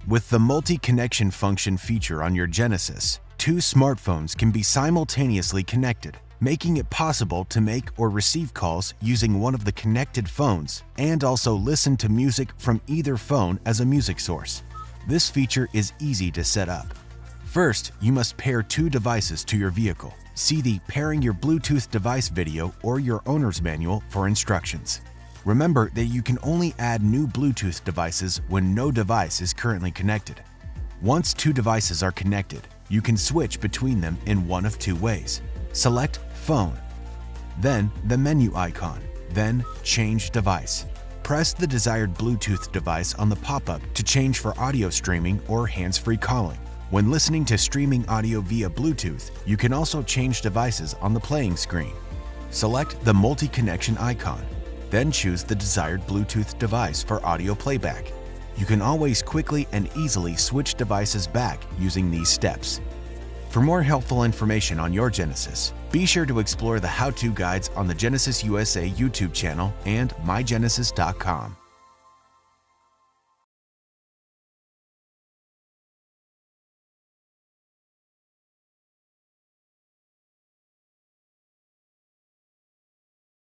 With the multi-connection function feature on your Genesis, two smartphones can be simultaneously connected, making it possible to make or receive calls using one of the connected phones and also listen to music from either phone as a music source. This feature is easy to set up. First, you must pair two devices to your vehicle. See the Pairing Your Bluetooth Device video or your owner's manual for instructions. Remember that you can only add new Bluetooth devices when no device is currently connected. Once two devices are connected, you can switch between them in one of two ways. Select Phone, then the menu icon, then Change Device. Press the desired Bluetooth device on the pop-up to change for audio streaming or hands-free calling. When listening to streaming audio via Bluetooth, you can also change devices on the playing screen. Select the multi-connection icon, then choose the desired Bluetooth device for audio playback. You can always quickly and easily switch devices back using these steps. For more helpful information on your Genesis, be sure to explore the how-to guides on the Genesis USA YouTube channel and mygenesis.com.